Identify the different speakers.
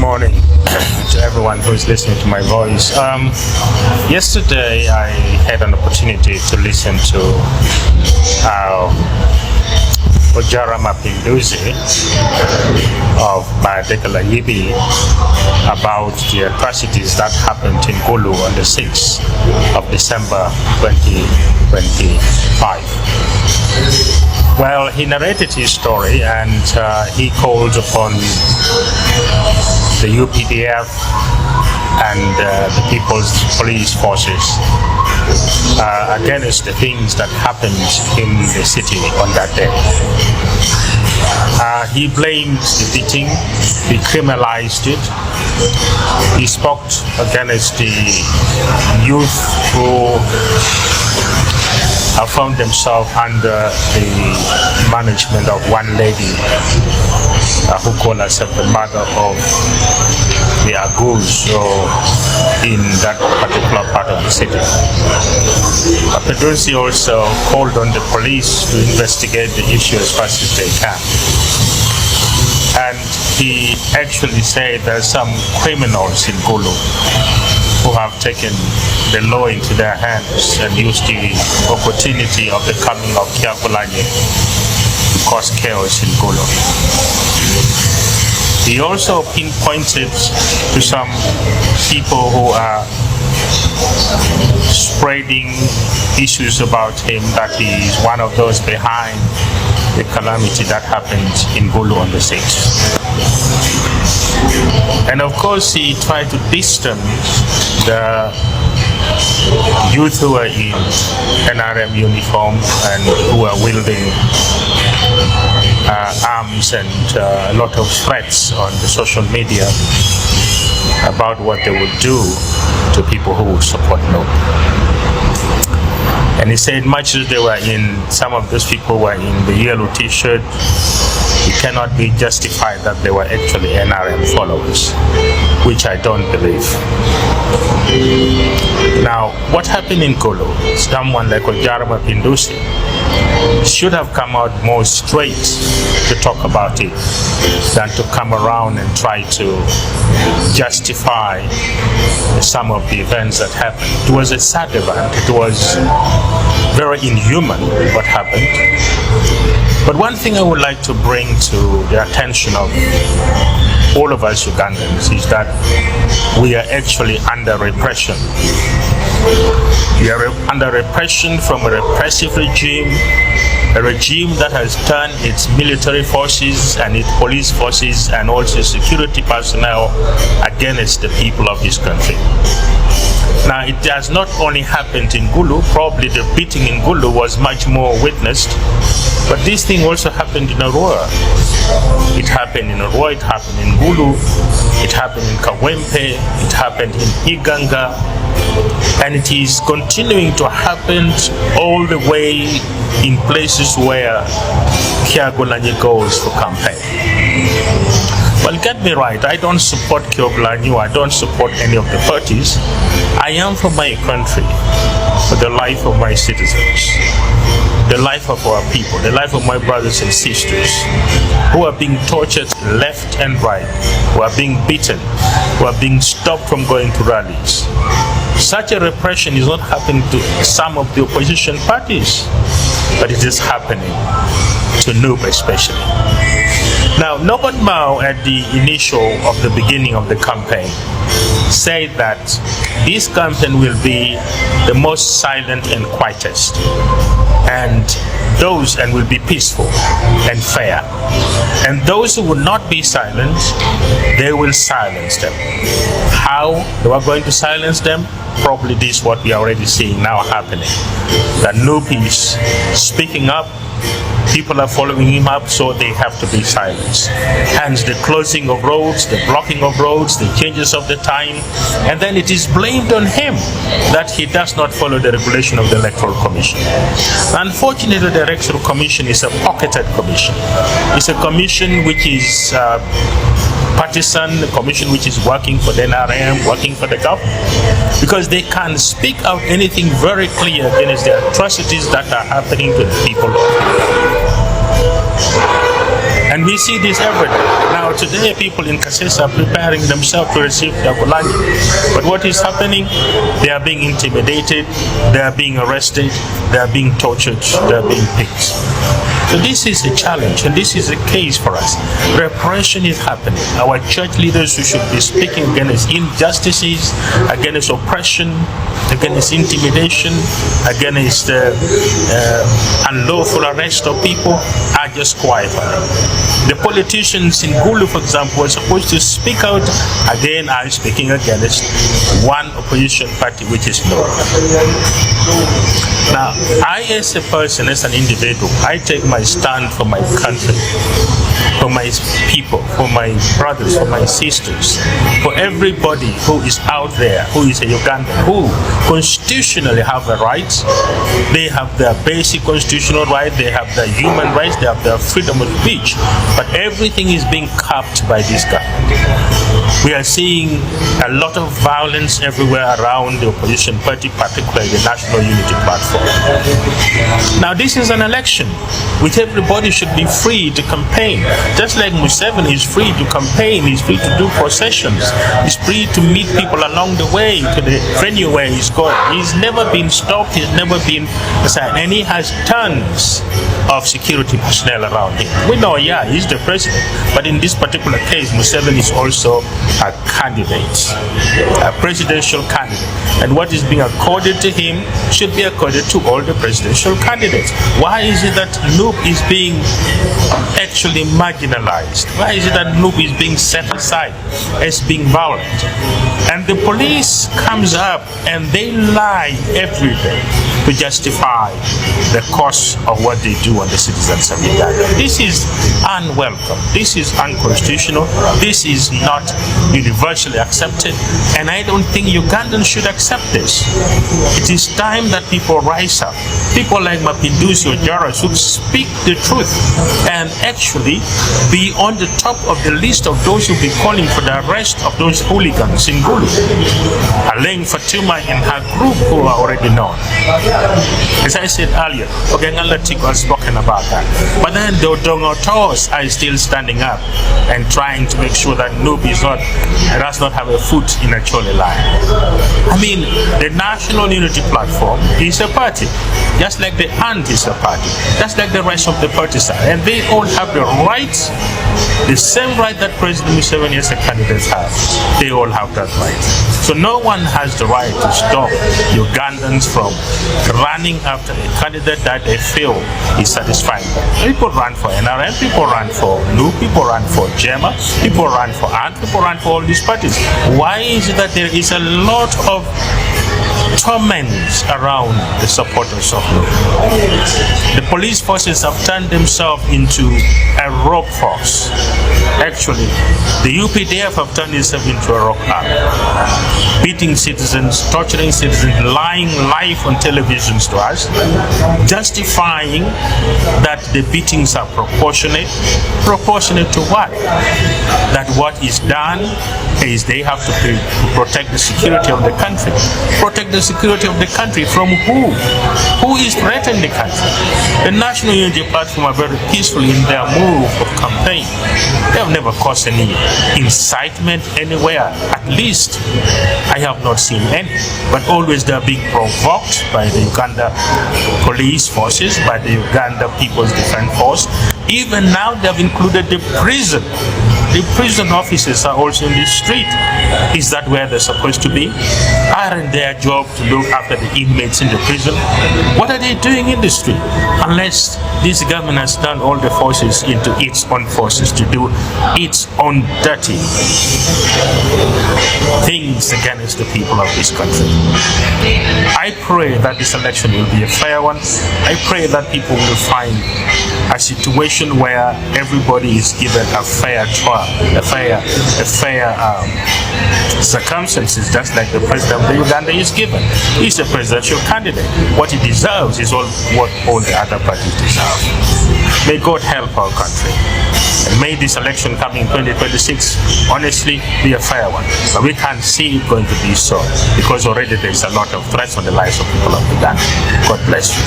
Speaker 1: morning to everyone who's listening to my voice. Yesterday I had an opportunity to listen to OJARA MAPENDUZI of Aliba about the atrocities that happened in Gulu on the 6th of December 2025. Well, he narrated his story and he called upon the UPDF and the People's Police Forces against the things that happened in the city on that day. He blamed the beating, he criminalized it, he spoke against the youth who found themselves under the management of one lady who called herself the mother of the Bagisu in that particular part of the city. MAPENDUZI also called on the police to investigate the issue as fast as they can. And he actually said there's some criminals in Gulu who have taken the law into their hands and used the opportunity of the coming of Kyagulanyi to cause chaos in Gulu. He also pinpointed to some people who are spreading issues about him that he is one of those behind the calamity that happened in Gulu on the 6th. And of course he tried to distance the youth who are in NRM uniform and who are wielding arms and a lot of threats on the social media about what they would do to people who would support no. And he said much as they were in, some of those people were in the yellow t-shirt, it cannot be justified that they were actually NRM followers, which I don't believe. Now, what happened in Gulu? Someone like OJARA MAPENDUZI should have come out more straight to talk about it than to come around and try to justify some of the events that happened. It was a sad event. It was very inhuman what happened. But one thing I would like to bring to the attention of all of us Ugandans is that we are actually under repression. We are under repression from a repressive regime, a regime that has turned its military forces and its police forces and also security personnel against the people of this country. Now, it has not only happened in Gulu, probably the beating in Gulu was much more witnessed, but this thing also happened in Arua. It happened in Arua, it happened in Gulu, it happened in Kawempe, it happened in Iganga, and it is continuing to happen all the way in places where Kyagulanyi goes for campaign. Well, get me right, I don't support Kyagulanyi, I don't support any of the parties. I am for my country, for the life of my citizens, the life of our people, the life of my brothers and sisters who are being tortured left and right, who are being beaten, who are being stopped from going to rallies. Such a repression is not happening to some of the opposition parties, but it is happening to NUP especially. Now, Norbert Mao at the of the beginning of the campaign said that this campaign will be the most silent and quietest, and will be peaceful and fair. And those who will not be silent, they will silence them. How they are going to silence them? Probably this is what we are already seeing now happening. That NUP is speaking up, people are following him up, so they have to be silenced. Hence the closing of roads, the blocking of roads, the changes of the time, and then it is blamed on him that he does not follow the regulation of the Electoral Commission. Unfortunately, the Electoral Commission is a pocketed commission. It's a commission which is partisan, a commission which is working for the NRM, working for the government, because they can speak out anything very clear against the atrocities that are happening to the people of Uganda. And we see this every day. Now today people in Kasesa are preparing themselves to receive their Kulani. But what is happening? They are being intimidated, they are being arrested, they are being tortured, they are being picked. So this is a challenge, and this is a case for us. Repression is happening. Our church leaders who should be speaking against injustices, against oppression, against intimidation, against unlawful arrest of people are just quiet. The politicians in Gulu, for example, are supposed to speak out. Again, are speaking against one opposition party, which is no. Now, I as a person, as an individual, I take my stand for my country, for my people, for my brothers, for my sisters, for everybody who is out there, who is a Ugandan, who constitutionally have the rights. They have their basic constitutional right, they have their human rights, they have their freedom of speech, but everything is being capped by this government. We are seeing a lot of violence everywhere around the opposition party, particularly the National Unity Platform. Now this is an election which everybody should be free to campaign. Just like Museveni is free to campaign, he's free to do processions, he's free to meet people along the way to the venue where he's going. He's never been stopped, he's never been assigned, and he has tons of security personnel around him. We know, yeah, he's the president, but in this particular case, Museveni is also a candidate, a presidential candidate, and what is being accorded to him should be accorded to all the presidential candidates. Why is it that Noob is being actually marginalized? Why is it that Noob is being set aside as being violent? And the police comes up and they lie every day to justify the cost of what they do on the citizens of Uganda. This is unwelcome. This is unconstitutional. This is not universally accepted, and I don't think Ugandans should accept this. It is time that people rise up. People like MAPENDUZI, OJARA should speak the truth and actually be on the top of the list of those who will be calling for the arrest of those hooligans in Gulu. Alain Fatuma and her group who are already known. As I said earlier, Ogengalatiko has spoken about that. But then the Odongkaras are still standing up and trying to make sure that Noob does not have a foot in Acholi line. I mean, the National Unity Platform is a party, just like the ANT is a party, just like the rest of the parties are. And they all have the rights, the same right that President Museveni as a candidate has. They all have that right. So no one has the right to stop Ugandans from running after a candidate that they feel is satisfying them. People run for NRM, people run for NU, people run for JEMA, people run for ANT, people run for all these parties. Why is it that there is a lot of torment around the supporters of NU? The police forces have turned themselves into a rock force. Actually, the UPDF have turned itself into a rock army, beating citizens, torturing citizens, lying live on televisions to us, justifying that the beatings are proportionate. Proportionate to what? That what is done is they have to protect the security of the country. Protect the security of the country from who? Who is threatening the country? The National Unity Platform are very peaceful in their move of campaign. They have never caused any incitement anywhere. At least I have not seen any. But always they are being provoked by the Uganda police forces, by the Uganda People's Defense Force. Even now they have included the prison. The prison officers are also in the street. Is that where they're supposed to be? Aren't their job to look after the inmates in the prison? What are they doing in the street? Unless this government has turned all the forces into its own forces to do its own dirty things against the people of this country. I pray that this election will be a fair one. I pray that people will find a situation where everybody is given a fair trial, a fair circumstances, just like the president of Uganda is given. He's a presidential candidate. What he deserves is what all the other parties deserve. May God help our country. And may this election coming in 2026 honestly be a fair one. But we can't see it going to be so, because already there's a lot of threats on the lives of people of Uganda. God bless you.